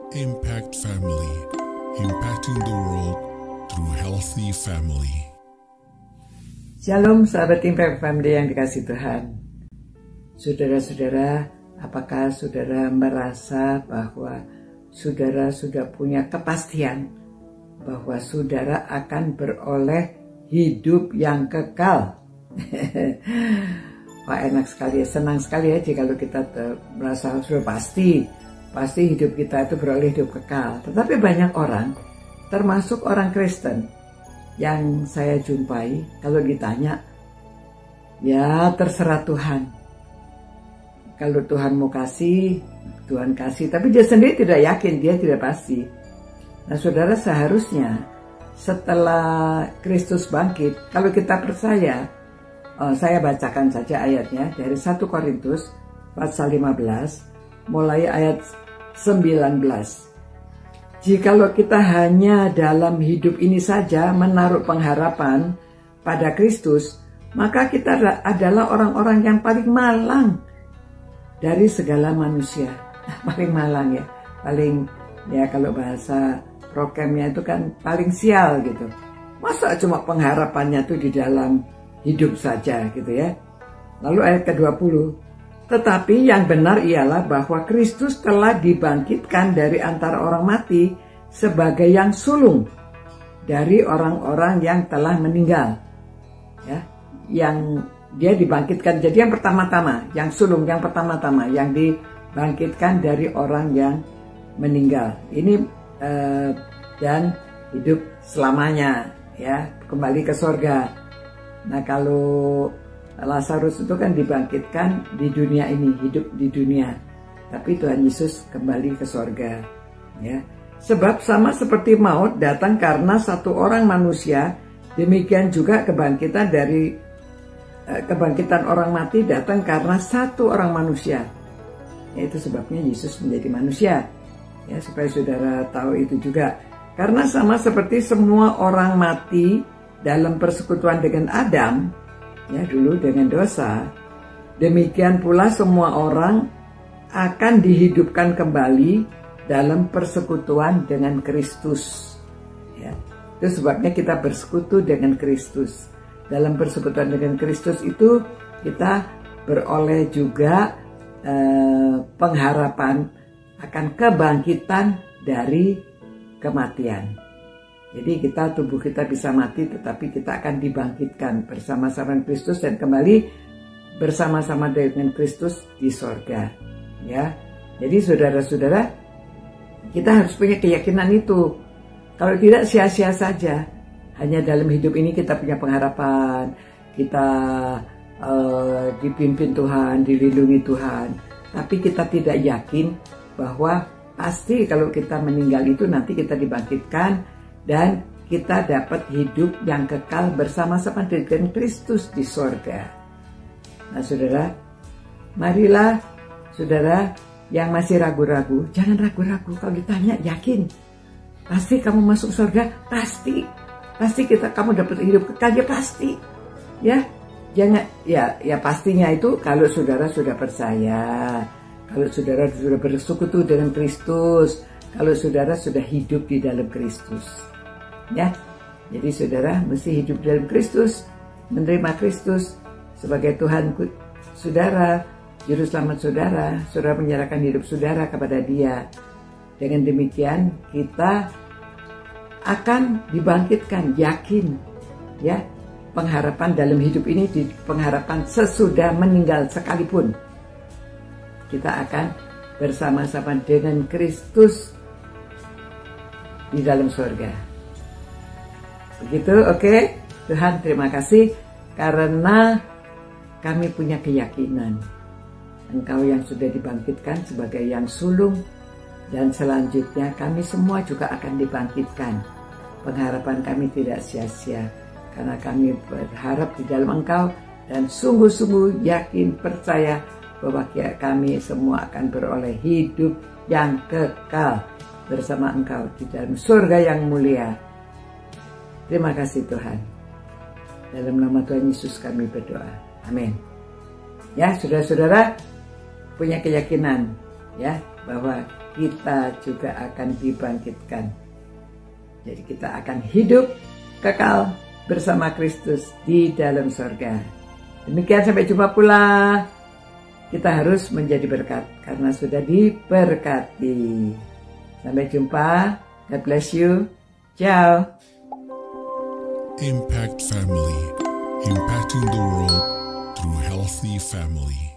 Impact Family, impacting the world through healthy family. Shalom sahabat Impact Family yang dikasihi Tuhan. Saudara-saudara, apakah saudara merasa bahwa saudara sudah punya kepastian bahwa saudara akan beroleh hidup yang kekal? Wah, enak sekali ya, senang sekali ya kalau kita merasa sudah pasti hidup kita itu beroleh hidup kekal. Tetapi banyak orang, termasuk orang Kristen yang saya jumpai, kalau ditanya, ya terserah Tuhan. Kalau Tuhan mau kasih, Tuhan kasih. Tapi dia sendiri tidak yakin, dia tidak pasti. Nah saudara, seharusnya setelah Kristus bangkit, kalau kita percaya, saya bacakan saja ayatnya dari 1 Korintus pasal 15, mulai ayat 19. Jikalau kita hanya dalam hidup ini saja menaruh pengharapan pada Kristus, maka kita adalah orang-orang yang paling malang dari segala manusia. Paling malang ya, paling ya kalau bahasa prokemnya itu kan paling sial gitu. Masa cuma pengharapannya tuh di dalam hidup saja gitu ya. Lalu ayat ke-20. Tetapi yang benar ialah bahwa Kristus telah dibangkitkan dari antara orang mati sebagai yang sulung dari orang-orang yang telah meninggal. Ya, yang dia dibangkitkan. Jadi yang pertama-tama, yang sulung, yang pertama-tama, yang dibangkitkan dari orang yang meninggal. Ini dan hidup selamanya, ya, kembali ke sorga. Nah kalau Lazarus itu kan dibangkitkan di dunia ini, hidup di dunia. Tapi Tuhan Yesus kembali ke sorga. Ya. Sebab sama seperti maut datang karena satu orang manusia, demikian juga kebangkitan orang mati datang karena satu orang manusia. Itu sebabnya Yesus menjadi manusia. Ya, supaya saudara tahu itu juga. Karena sama seperti semua orang mati dalam persekutuan dengan Adam, ya dulu dengan dosa, demikian pula semua orang akan dihidupkan kembali dalam persekutuan dengan Kristus. Ya, itu sebabnya kita bersekutu dengan Kristus. Dalam persekutuan dengan Kristus itu kita beroleh juga pengharapan akan kebangkitan dari kematian. Jadi tubuh kita bisa mati, tetapi kita akan dibangkitkan bersama-sama dengan Kristus dan kembali bersama-sama dengan Kristus di sorga. Ya, jadi saudara-saudara, kita harus punya keyakinan itu. Kalau tidak sia-sia saja. Hanya dalam hidup ini kita punya pengharapan, kita dipimpin Tuhan, dilindungi Tuhan. Tapi kita tidak yakin bahwa pasti kalau kita meninggal itu nanti kita dibangkitkan dan kita dapat hidup yang kekal bersama-sama dengan Kristus di sorga. Nah saudara, marilah saudara yang masih ragu-ragu, jangan ragu-ragu. Kalau ditanya yakin, pasti kamu masuk sorga, pasti kamu dapat hidup kekal, ya pasti. Ya, jangan ya pastinya itu kalau saudara sudah percaya, kalau saudara sudah bersekutu dengan Kristus, kalau saudara sudah hidup di dalam Kristus. Ya, jadi saudara mesti hidup dalam Kristus, menerima Kristus sebagai Tuhan saudara, juru selamat saudara, saudara menyerahkan hidup saudara kepada Dia. Dengan demikian kita akan dibangkitkan, yakin, ya, pengharapan dalam hidup ini, pengharapan sesudah meninggal sekalipun. Kita akan bersama-sama dengan Kristus di dalam surga. Begitu, oke? Tuhan terima kasih karena kami punya keyakinan Engkau yang sudah dibangkitkan sebagai yang sulung, dan selanjutnya kami semua juga akan dibangkitkan. Pengharapan kami tidak sia-sia karena kami berharap di dalam Engkau dan sungguh-sungguh yakin percaya bahwa kami semua akan beroleh hidup yang kekal bersama Engkau di dalam surga yang mulia. Terima kasih Tuhan. Dalam nama Tuhan Yesus kami berdoa. Amin. Ya, saudara-saudara punya keyakinan ya, bahwa kita juga akan dibangkitkan. Jadi kita akan hidup kekal bersama Kristus di dalam surga. Demikian, sampai jumpa pula. Kita harus menjadi berkat karena sudah diberkati. Sampai jumpa. God bless you. Ciao. Impact Family, impacting the world through healthy family.